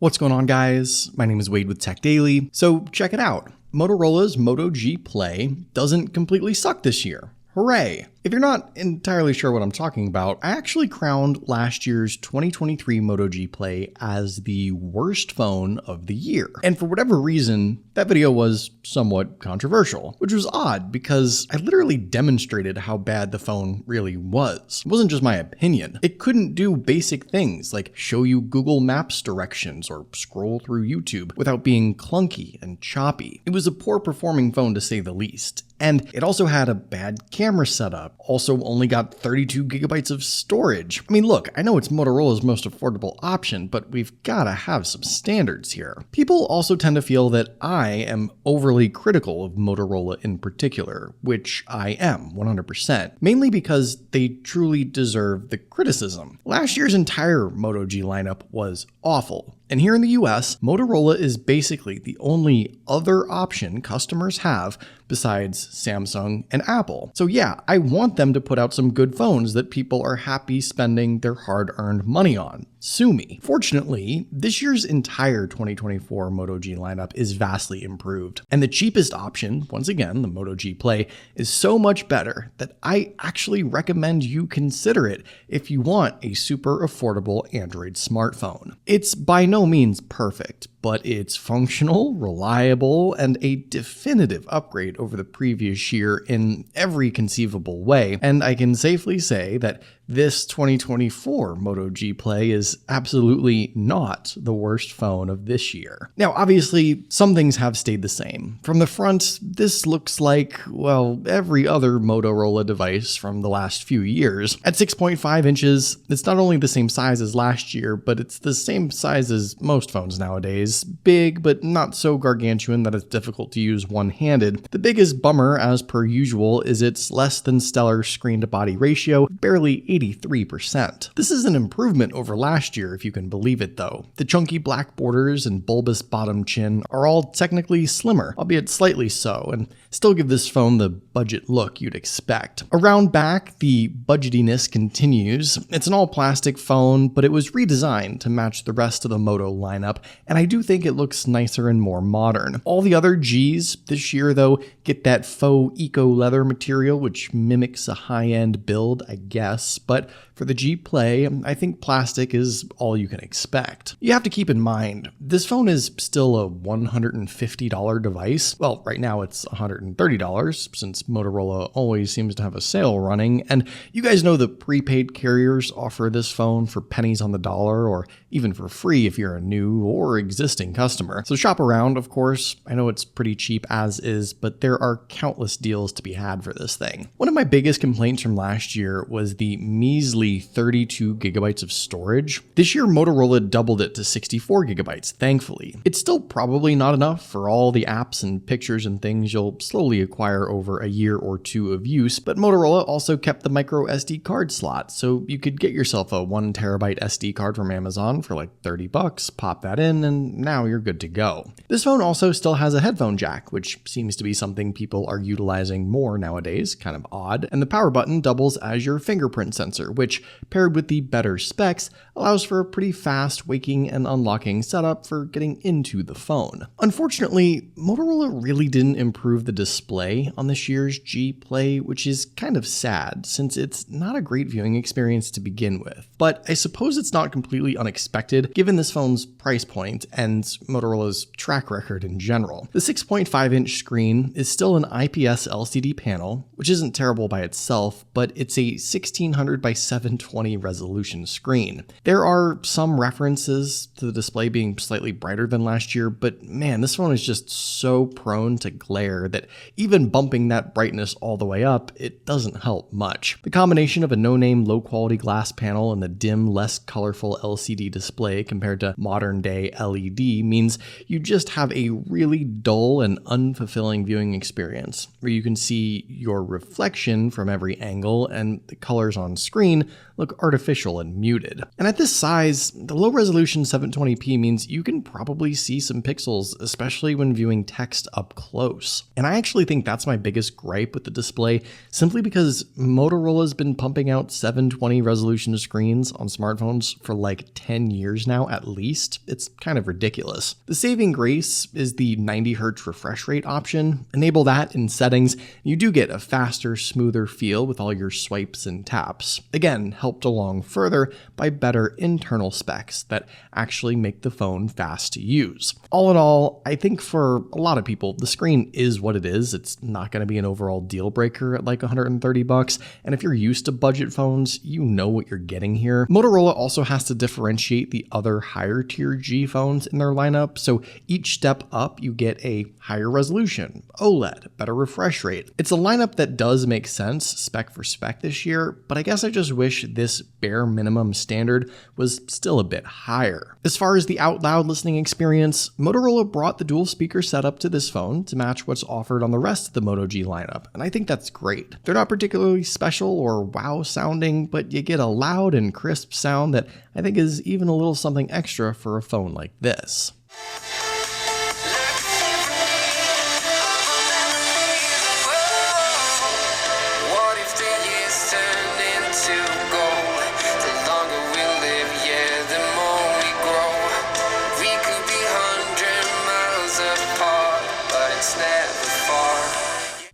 What's going on, guys? My name is Wade with TechDaily. So check it out. Motorola's Moto G Play doesn't completely suck this year. Hooray! If you're not entirely sure what I'm talking about, I actually crowned last year's 2023 Moto G Play as the worst phone of the year. And for whatever reason, that video was somewhat controversial, which was odd because I literally demonstrated how bad the phone really was. It wasn't just my opinion. It couldn't do basic things like show you Google Maps directions or scroll through YouTube without being clunky and choppy. It was a poor performing phone to say the least. And it also had a bad camera setup, also only got 32 gigabytes of storage. I mean, look, I know it's Motorola's most affordable option, but we've gotta have some standards here. People also tend to feel that I am overly critical of Motorola in particular, which I am 100%, mainly because they truly deserve the criticism. Last year's entire Moto G lineup was awful. And here in the US, Motorola is basically the only other option customers have besides Samsung and Apple. So yeah, I want them to put out some good phones that people are happy spending their hard-earned money on. Sue me. Fortunately, this year's entire 2024 Moto G lineup is vastly improved. And the cheapest option, once again, the Moto G Play, is so much better that I actually recommend you consider it if you want a super affordable Android smartphone. It's by no means perfect, but it's functional, reliable, and a definitive upgrade over the previous year in every conceivable way. And I can safely say that this 2024 Moto G Play is absolutely not the worst phone of this year. Now, obviously, some things have stayed the same. From the front, this looks like, well, every other Motorola device from the last few years. At 6.5 inches, it's not only the same size as last year, but it's the same size as most phones nowadays. Big, but not so gargantuan that it's difficult to use one-handed. The biggest bummer, as per usual, is its less than stellar screen-to-body ratio, barely 83%. This is an improvement over last year, if you can believe it though. The chunky black borders and bulbous bottom chin are all technically slimmer, albeit slightly so, and still give this phone the budget look you'd expect. Around back, the budgetiness continues. It's an all-plastic phone, but it was redesigned to match the rest of the Moto lineup, and I do think it looks nicer and more modern. All the other Gs this year, though, get that faux eco leather material, which mimics a high-end build, I guess, but for the G Play, I think plastic is all you can expect. You have to keep in mind, this phone is still a $150 device. Well, right now it's $130 since Motorola always seems to have a sale running, and you guys know the prepaid carriers offer this phone for pennies on the dollar or even for free if you're a new or existing customer. So shop around, of course. I know it's pretty cheap as is, but there are countless deals to be had for this thing. One of my biggest complaints from last year was the measly 32 gigabytes of storage. This year, Motorola doubled it to 64 gigabytes, thankfully. It's still probably not enough for all the apps and pictures and things you'll slowly acquire over a year or two of use, but Motorola also kept the micro SD card slot, so you could get yourself a 1 terabyte SD card from Amazon for like $30, pop that in, and now you're good to go. This phone also still has a headphone jack, which seems to be something people are utilizing more nowadays, kind of odd, and the power button doubles as your fingerprint sensor, which, paired with the better specs, allows for a pretty fast waking and unlocking setup for getting into the phone. Unfortunately, Motorola really didn't improve the display on this year's G Play, which is kind of sad, since it's not a great viewing experience to begin with. But I suppose it's not completely unexpected, given this phone's price point and Motorola's track record in general. The 6.5-inch screen is still an IPS LCD panel, which isn't terrible by itself, but it's a 1600 by 720 resolution screen. There are some references to the display being slightly brighter than last year, but man, this phone is just so prone to glare that even bumping that brightness all the way up, it doesn't help much. The combination of a no-name low-quality glass panel and the dim, less colorful LCD display compared to modern-day LED 680 means you just have a really dull and unfulfilling viewing experience, where you can see your reflection from every angle and the colors on screen look artificial and muted. And at this size, the low-resolution 720p means you can probably see some pixels, especially when viewing text up close. And I actually think that's my biggest gripe with the display, simply because Motorola's been pumping out 720 resolution screens on smartphones for like 10 years now at least. It's kind of ridiculous. The saving grace is the 90Hz refresh rate option. Enable that in settings, you do get a faster, smoother feel with all your swipes and taps. Again, helped along further by better internal specs that actually make the phone fast to use. All in all, I think for a lot of people, the screen is what it is. It's not going to be an overall deal breaker at like $130, and if you're used to budget phones, you know what you're getting here. Motorola also has to differentiate the other higher tier G phones in their lineup, so each step up you get a higher resolution, OLED, better refresh rate. It's a lineup that does make sense spec for spec this year, but I guess I just wish this bare minimum standard was still a bit higher. As far as the out loud listening experience, Motorola brought the dual speaker setup to this phone to match what's offered on the rest of the Moto G lineup, and I think that's great. They're not particularly special or wow sounding, but you get a loud and crisp sound that I think is even a little something extra for a phone like this.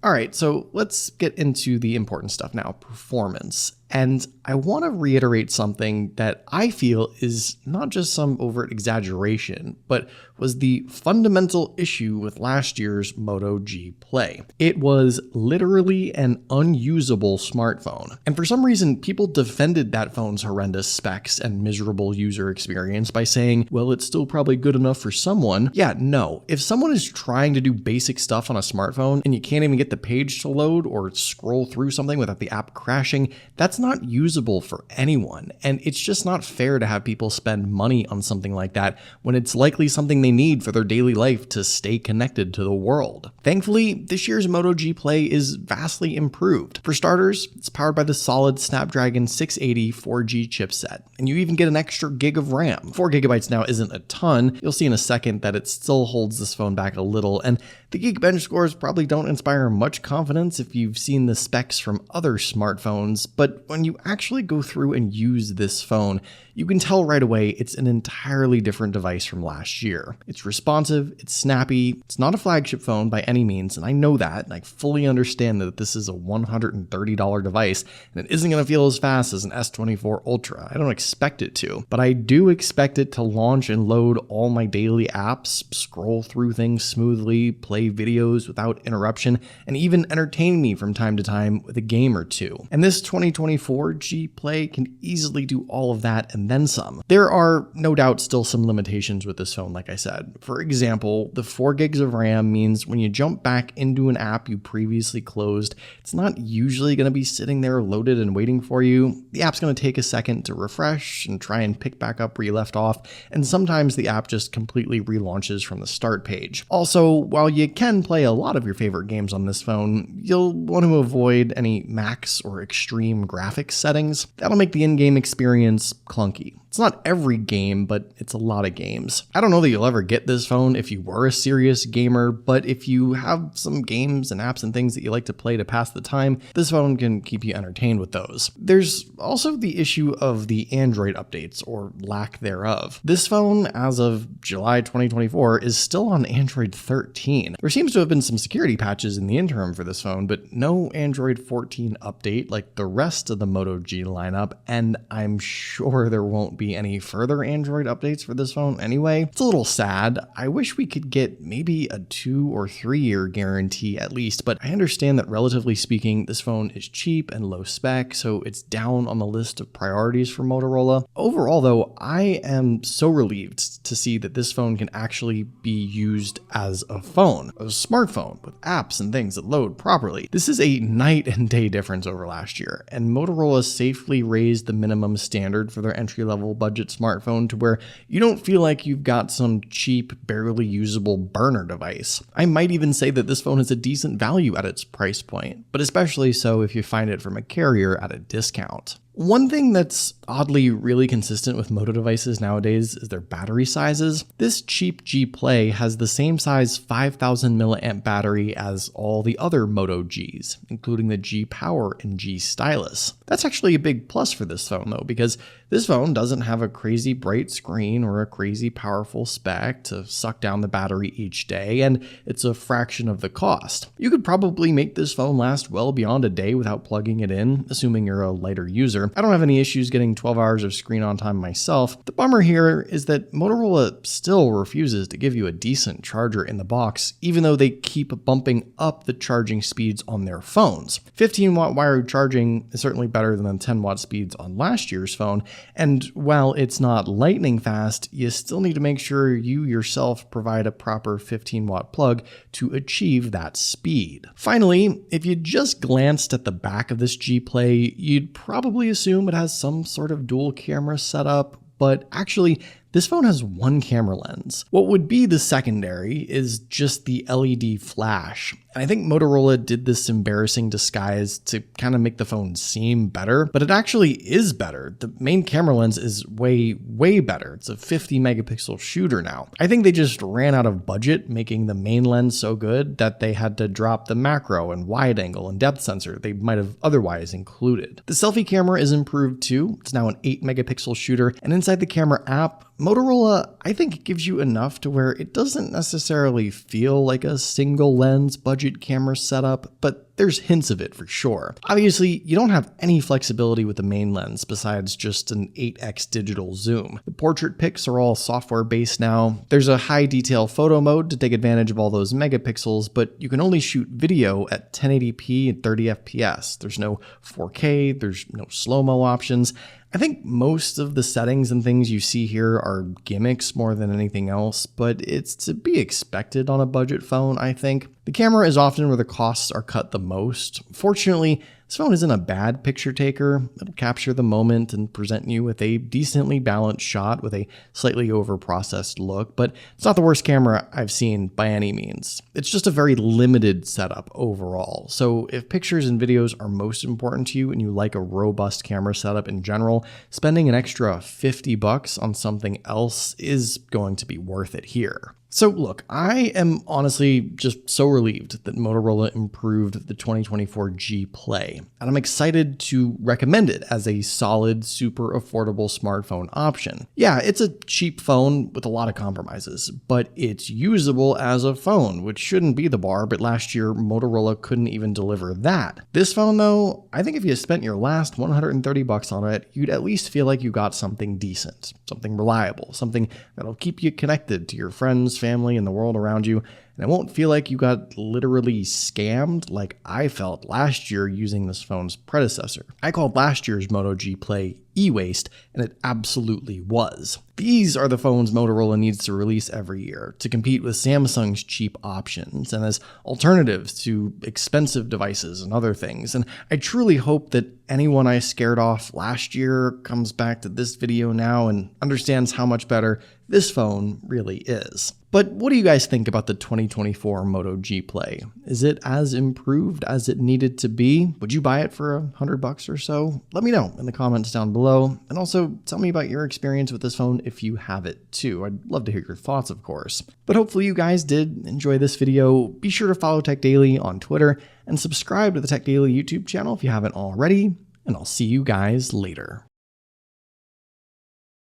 All right, so let's get into the important stuff now, performance. And I want to reiterate something that I feel is not just some overt exaggeration, but was the fundamental issue with last year's Moto G Play. It was literally an unusable smartphone. And for some reason, people defended that phone's horrendous specs and miserable user experience by saying, well, it's still probably good enough for someone. Yeah, no. If someone is trying to do basic stuff on a smartphone and you can't even get the page to load or scroll through something without the app crashing, that's not usable for anyone. And it's just not fair to have people spend money on something like that when it's likely something they need for their daily life to stay connected to the world. Thankfully, this year's Moto G Play is vastly improved. For starters, it's powered by the solid Snapdragon 680 4G chipset, and you even get an extra gig of RAM. 4 gigabytes now isn't a ton. You'll see in a second that it still holds this phone back a little, and the Geekbench scores probably don't inspire much confidence if you've seen the specs from other smartphones, but when you actually go through and use this phone, you can tell right away it's an entirely different device from last year. It's responsive, it's snappy, it's not a flagship phone by any means, and I know that, and I fully understand that this is a $130 device, and it isn't going to feel as fast as an S24 Ultra. I don't expect it to, but I do expect it to launch and load all my daily apps, scroll through things smoothly, play videos without interruption, and even entertain me from time to time with a game or two. And this 2024 G Play can easily do all of that and then some. There are no doubt still some limitations with this phone, like I said. For example, the 4 gigs of RAM means when you jump back into an app you previously closed, it's not usually going to be sitting there loaded and waiting for you. The app's going to take a second to refresh and try and pick back up where you left off, and sometimes the app just completely relaunches from the start page. Also, while you can play a lot of your favorite games on this phone, you'll want to avoid any max or extreme graphics settings. That'll make the in-game experience clunky. It's not every game, but it's a lot of games. I don't know that you'll ever get this phone if you were a serious gamer, but if you have some games and apps and things that you like to play to pass the time, this phone can keep you entertained with those. There's also the issue of the Android updates, or lack thereof. This phone, as of July 2024, is still on Android 13. There seems to have been some security patches in the interim for this phone, but no Android 14 update like the rest of the Moto G lineup, and I'm sure there won't be any further Android updates for this phone anyway. It's a little sad. I wish we could get maybe a 2 or 3 year guarantee at least, but I understand that relatively speaking, this phone is cheap and low spec, so it's down on the list of priorities for Motorola. Overall though, I am so relieved to see that this phone can actually be used as a phone, a smartphone with apps and things that load properly. This is a night and day difference over last year, and Motorola safely raised the minimum standard for their entry-level reliable budget smartphone to where you don't feel like you've got some cheap, barely usable burner device. I might even say that this phone is a decent value at its price point, but especially so if you find it from a carrier at a discount. One thing that's oddly really consistent with Moto devices nowadays is their battery sizes. This cheap G Play has the same size 5000 milliamp battery as all the other Moto Gs, including the G Power and G Stylus. That's actually a big plus for this phone though, because this phone doesn't have a crazy bright screen or a crazy powerful spec to suck down the battery each day, and it's a fraction of the cost. You could probably make this phone last well beyond a day without plugging it in, assuming you're a lighter user. I don't have any issues getting 12 hours of screen on time myself. The bummer here is that Motorola still refuses to give you a decent charger in the box, even though they keep bumping up the charging speeds on their phones. 15-watt wired charging is certainly better than the 10-watt speeds on last year's phone, and while it's not lightning fast, you still need to make sure you yourself provide a proper 15-watt plug to achieve that speed. Finally, if you just glanced at the back of this G Play, you'd probably assume it has some sort of dual camera setup, but actually this phone has one camera lens. What would be the secondary is just the LED flash. And I think Motorola did this embarrassing disguise to kind of make the phone seem better, but it actually is better. The main camera lens is way better. It's a 50 megapixel shooter now. I think they just ran out of budget making the main lens so good that they had to drop the macro and wide angle and depth sensor they might have otherwise included. The selfie camera is improved too. It's now an 8 megapixel shooter, and inside the camera app, Motorola, I think, gives you enough to where it doesn't necessarily feel like a single lens budget camera setup, but there's hints of it for sure. Obviously, you don't have any flexibility with the main lens besides just an 8x digital zoom. The portrait pics are all software based now. There's a high detail photo mode to take advantage of all those megapixels, but you can only shoot video at 1080p and 30 FPS. There's no 4K, there's no slow-mo options. I think most of the settings and things you see here are gimmicks more than anything else, but it's to be expected on a budget phone, I think. The camera is often where the costs are cut the most. Fortunately, this phone isn't a bad picture taker. It'll capture the moment and present you with a decently balanced shot with a slightly over-processed look, but it's not the worst camera I've seen by any means. It's just a very limited setup overall. So if pictures and videos are most important to you and you like a robust camera setup in general, spending an extra $50 on something else is going to be worth it here. So look, I am honestly just so relieved that Motorola improved the 2024 G Play, and I'm excited to recommend it as a solid, super affordable smartphone option. Yeah, it's a cheap phone with a lot of compromises, but it's usable as a phone, which shouldn't be the bar, but last year Motorola couldn't even deliver that. This phone though, I think if you spent your last $130 on it, you'd at least feel like you got something decent, something reliable, something that'll keep you connected to your friends, family, and the world around you, and it won't feel like you got literally scammed like I felt last year using this phone's predecessor. I called last year's Moto G Play e-waste, and it absolutely was. These are the phones Motorola needs to release every year to compete with Samsung's cheap options and as alternatives to expensive devices and other things. And I truly hope that anyone I scared off last year comes back to this video now and understands how much better this phone really is. But what do you guys think about the 2024 Moto G Play? Is it as improved as it needed to be? Would you buy it for $100 or so? Let me know in the comments down below. And also tell me about your experience with this phone if you have it too. I'd love to hear your thoughts, of course. But hopefully you guys did enjoy this video. Be sure to follow TechDaily on Twitter and subscribe to the TechDaily YouTube channel if you haven't already. And I'll see you guys later.